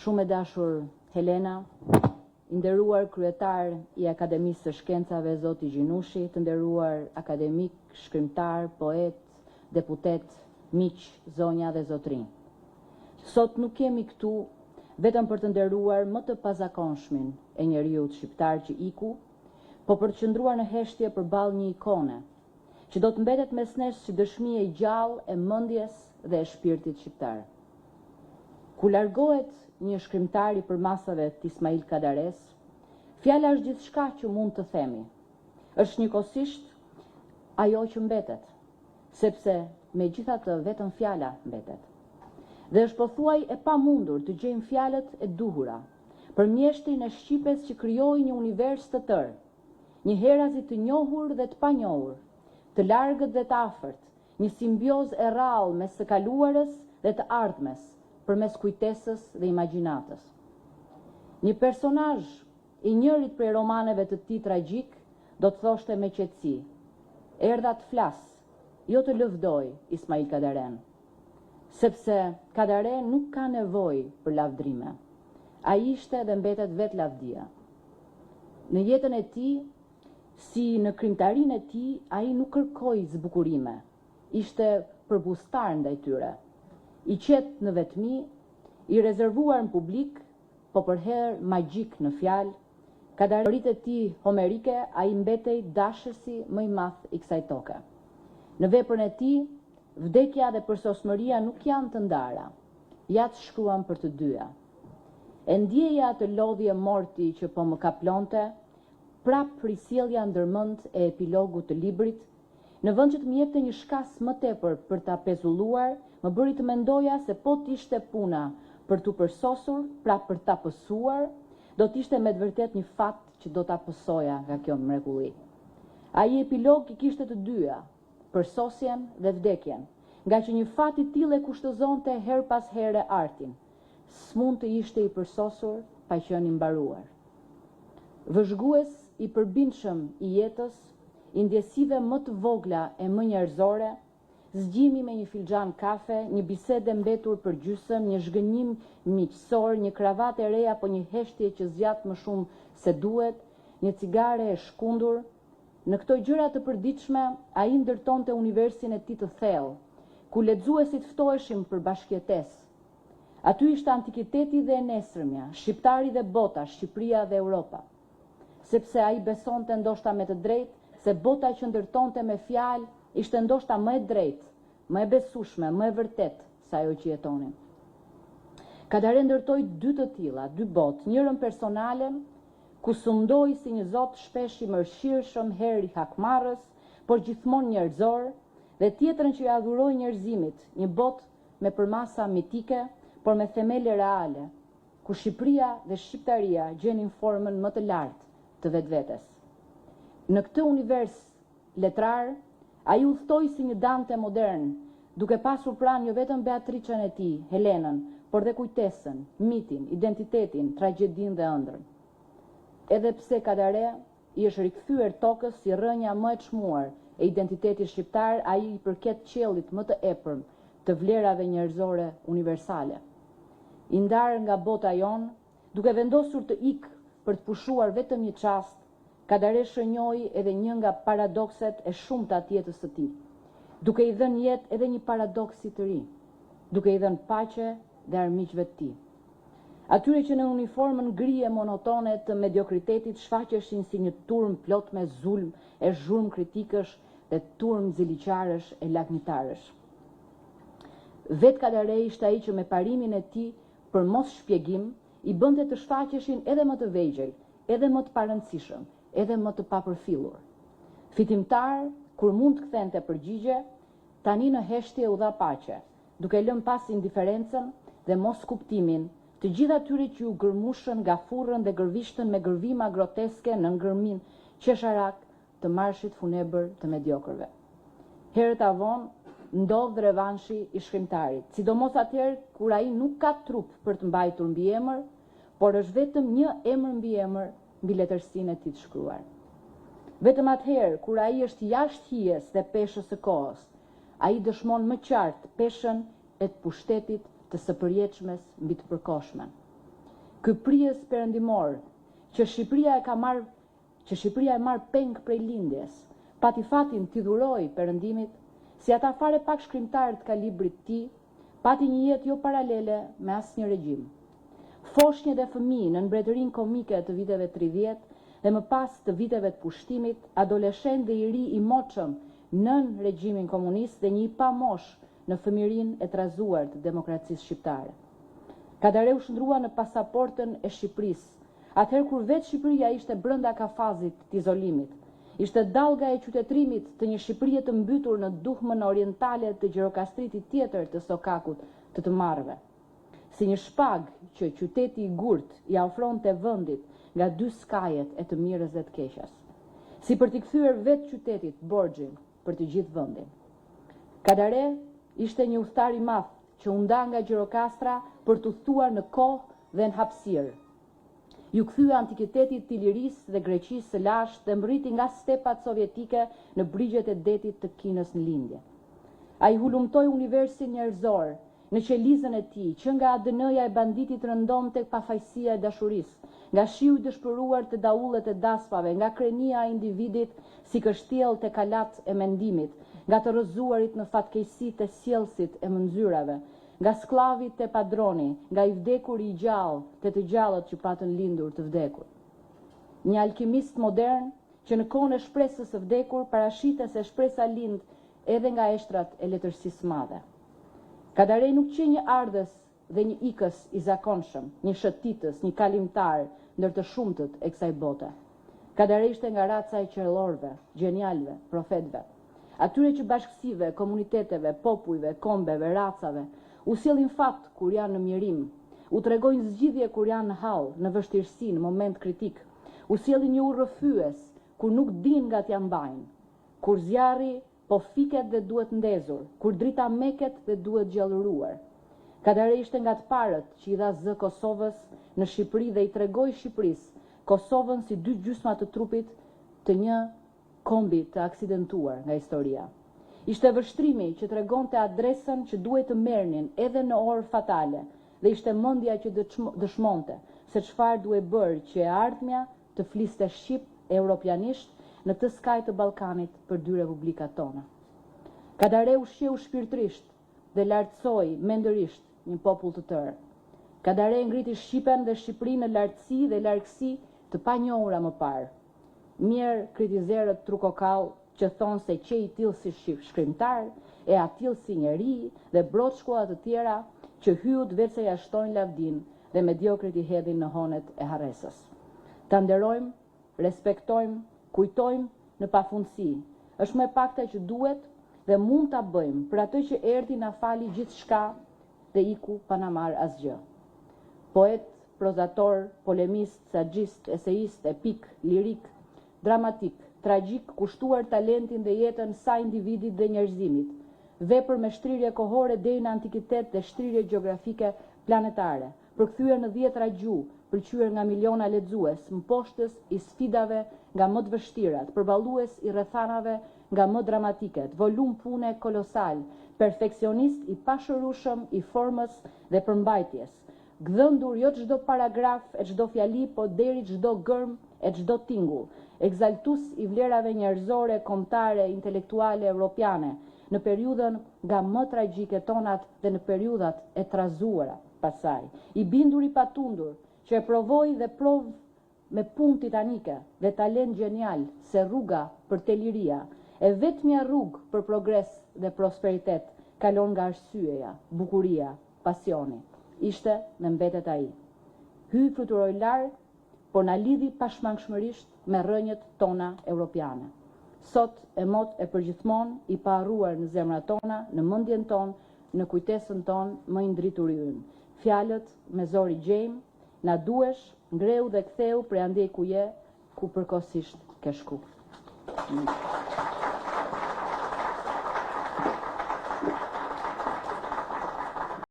Shumë e dashur Helena, i nderuar kryetar i Akademisë së Shkencave zoti Gjinushi, të nderuar akademik, shkrimtar, poet, deputet, miq, zonja dhe zotrinj. Sot nuk kemi këtu vetëm për të nderuar më të pazakonshmin e njeriut shqiptar që iku, po për të qëndruar në heshtje përballë një ikone, që do të mbetet mes nesh si dëshmi e gjallë e mendjes dhe e shpirtit shqiptar. Ku largohet një shkrimtar i përmasave të Ismail Kadares, fjala është gjithçka që mund të themi. Është njëkohësisht ajo që mbetet, sepse megjithatë vetëm fjala mbetet. Dhe është pothuaj e pamundur të gjejmë fjalët e duhura për mjeshtin e shqipes që krijoi një univers të tërë, një herazi të njohur dhe të panjohur, të largët dhe të afërt, një simbioz e rrallë mes së kaluarës dhe të ardhmes, përmes kujtesës dhe imagjinatës. Një personazh i njërit prej romaneve të tij tragjik do të thoshte me qetësi: erdha të flas, jo të lëvdoj Ismail Kadaren, sepse Kadare nuk ka nevojë për lavdrime. Ai ishte dhe mbetet vetë lavdia. Në jetën e tij, si në krimtarinë e tij, ai nuk kërkoi zbukurime. Ishte përbustar ndaj tyre. I qetë në vetmi, i rezervuar në publik, po për herë magjik në fjalë, Kadarit e tij homerike, ai mbetej dashësi më i madh i kësaj toke. Në veprën e tij, vdekja dhe përsosmëria nuk janë të ndara, ja të shkruan për të dyja. E ndjeja të lodhje morti që po më kaplonte, prap risjellja ndërmend e epilogut të librit, në vend që të më jepte një shkas më tepër për ta pezulluar, më bëri të mendoja se po t'ishte puna për t'u përsosur, pra për ta pësuar, do t'ishte me të vërtet një fat që do ta pësoja nga kjo mrekulli. Ai epilog i kishte të dyja, përsosjen dhe vdekjen, nga që një fat i tillë e kushtëzonte her pas here artin. S'mund të ishte i përsosur pa qenë i mbaruar. Vëzhgues i përbindshëm i jetës, i ndjesive më të vogla e më njerëzore, zgjimi me një filxhan kafe, një bisede mbetur për gjysëm, një zhgënjim miqësor, një kravatë e re apo një heshtje që zgjat më shumë se duhet, një cigare e shkundur. Në këto gjëra të përditshme, ai ndërtonte universin e tij të thellë, ku lexuesit ftoheshin për bashkëjetesë. Aty ishte antikiteti dhe e nesërmja, shqiptari dhe bota, Shqipëria dhe Europa. Sepse ai besonte ndoshta me të drejtë se bota që ndërtonte me fjalë ishte ndoshta më e drejtë, më e besueshme, më e vërtetë se ajo që jetonin. Kadare ndërtoi dy të tilla, dy botë, njërën personale, ku sundoi si një zot shpesh i mërshirshëm, herë i hakmarrës, por gjithmonë njerëzor, dhe tjetrën që i adhuroi njerëzimit, një botë me përmasa mitike, por me themele reale, ku Shqipëria dhe shqiptaria gjenin formën më të lartë të vetvetes. Në këtë univers letrar, ai udhtoi si një Dante modern, duke pasur pranë jo vetëm Beatricën e tij, Helenën, por dhe kujtesën, mitin, identitetin, tragjedinë dhe ëndrrën. Edhe pse Kadare i është rikthyer tokës si rrënja më e çmuar e identitetit shqiptar, ai i përket qiellit më të epërm të vlerave njerëzore universale. I ndarë nga bota jon, duke vendosur të ikë për të pushuar vetëm një çast, Kadare shënjoi edhe një nga paradokset e shumta të jetës së tij, duke i dhënë jetë edhe një paradoksi të ri, duke i dhënë paqe dhe armiqve të tij. Atyre që në uniformën gri e monotone të mediokritetit shfaqeshin si një turm plot me zulm e zhurmë kritikësh dhe turm ziliqarësh e lagmitarësh. Vetë Kadare ishte ai që me parimin e tij për mos shpjegim i bënte të shfaqeshin edhe më të vegjël, edhe më të parëndësishëm, edhe më të papërfillur. Fitimtar, kur mund të kthente përgjigje, tani në heshtje u dha paqe, duke lënë pas indiferencën dhe mos kuptimin të gjithë atyre që u gërmushën, gafurën dhe gërvishtën me gërvima groteske në ngërmin qesharak të marshit funebër të mediokrëve. Herët avon ndodh revanshi i shkrimtarit, sidomos atëherë kur ai nuk ka trup për të mbajtur mbiemër, por është vetëm një emër mbi emër mbi letërsinë e tij të shkruar. Vetëm atëherë kur ai është jashtë hijes dhe peshës së kohës, ai dëshmon më qartë peshën e të pushtetit të së përjetshmes mbi të përkohshmen. ky prijes perëndimor që Shqipëria e marr peng prej lindjes, pati fatin t'i dhuroi perëndimit, si ata fare pak shkrimtarë të kalibrit të tij, pati një jetë jo paralele me asnjë regjim. Foshnjë dhe fëmijë në mbretërinë komike të viteve 30 dhe më pas të viteve të pushtimit, adoleshent dhe i ri i moçëm nën regjimin komunist dhe një i pamosh në fëmijërinë e trazuar të demokracisë shqiptare. Kadare u shndrua në pasaportën e Shqipërisë, atëherë kur vetë Shqipëria ishte brenda kafazit të izolimit. Ishte dallga e qytetërimit të një Shqipërie të mbytur në duhmën orientale të gjirokastritit tjetër të sokakut të marrëve. Si një shpag që qyteti i gurt i ofronte vendit nga dy skajet e të mirës dhe të keqes. Si për t'i kthyer vetë qytetit borxhin për të gjithë vendin. Kadare ishte një udhëtar i madh që u nda nga Gjirokastra për t'u thuar në kohë dhe në hapësirë. Ju kthye antikitetit të Ilirisë dhe Greqisë së lashtë dhe mbriti nga stepat sovjetike në brigjet e detit të Kinës në lindje. Ai hulumtoi universin njerëzor në qelizën e tij, që nga ADN-ja e banditit rëndon tek pafajësia e dashurisë, nga shiu i dëshpëruar të daullet e daspave, nga krenia e individit si kështjell te kalat e mendimit, nga të rrëzuarit në fatkeqësitë e sjellësit e mëndzyrave, nga sklavit të padroni, nga i vdekur i gjallë të të gjallët që patën lindur të vdekur. Një alkimist modern që në kohën e shpresës së vdekur parashitet se shpresa lind edhe nga eshtrat e letërsisë madhe. Kadare nuk që një ardhës dhe një ikës i zakonshëm, një shëtitës, një kalimtar ndër të shumtët e kësaj bote. Kadare ishte nga raca e qellorëve, gjenialëve, profetëve, atyre që bashkësive, komuniteteve, popujve, kombeve, racave u sjellin fat kur janë në mjerim, u tregojnë zgjidhje kur janë në hall, në vështirësi, në moment kritik, u sjellin një urrëfyes kur nuk din nga t'ja mbajnë, kur zjarri po fiket dhe duhet ndezur, kur drita meket dhe duhet gjallëruar. Kadare ishte nga të parët që i dha zë Kosovës në Shqipëri dhe i tregoi Shqipërisë Kosovën si dy gjysma të trupit të një kombi të aksidentuar nga historia. Ishte vështrimi që tregonte adresën që duhet të merrnin edhe në orë fatale dhe ishte mendja që dëshmonte se çfarë duhet bërë që e ardhmja të fliste shqip e europianisht në të skaj të Ballkanit për dy republikat tona. Kadare ushqeu shpirtërisht dhe lartësoi mendërisht një popull të tërë. Kadare ngriti Shqipen dhe Shqipërinë në lartësi dhe largësi të panjohura më parë. Mirë kritizerët trukokall që thonë se që i tillë si shkrimtar, e atill si njeri dhe broçkulla të tjera që hyut vetë se jashtojnë lavdin dhe mediokrit i hedhin në honet e harresës. Ta nderojmë, respektojmë, kujtojmë në pafundësi. Është më pakta që duhet dhe mund ta bëjmë për atë që erdhi na fali gjithçka dhe iku pa na marr asgjë. Poet, prozator, polemist, sagjist, eseist, epik, lirik, dramatik, tragjik, kushtuar talentin dhe jetën sa individit dhe njerëzimit, vepër me shtrirje kohore deri në antikitet dhe shtrirje gjeografike planetare, përkthyer në 10 gjuhë, pëlqyer nga miliona lexues, mposhtës i sfidave nga më të vështirat, përballues i rrethanave nga më dramatiket, volum pune kolosal, perfeksionist i pashërushëm i formës dhe përmbajtjes, gdhëndur jo çdo paragraf e çdo fjali, po deri çdo gërm e çdo tingull, egzaltus i vlerave njerëzore, kombëtare, intelektuale, europiane, në periudhën nga më tragjike tonat dhe në periudhat e trazuara pasaj. I bindur i patundur, që e provoi dhe provë me punë titanike dhe talent gjenial se rruga për te liria, e vetmja rrugë për progres dhe prosperitet, kalon nga arsyeja, bukuria, pasioni. Ishte dhe mbetet ai. Hyi fluturoi larg, por na lidhi pashmangshmërisht me rrënjët tona europiane. Sot e mot e përgjithmonë i paharruar në zemrat tona, në mendjen tonë, në kujtesën tonë më i ndritur i ynë. Fjalët me zor i gjejmë, na duesh, ngreu dhe ktheu prej andej ku je, ku përkohësisht ke shku.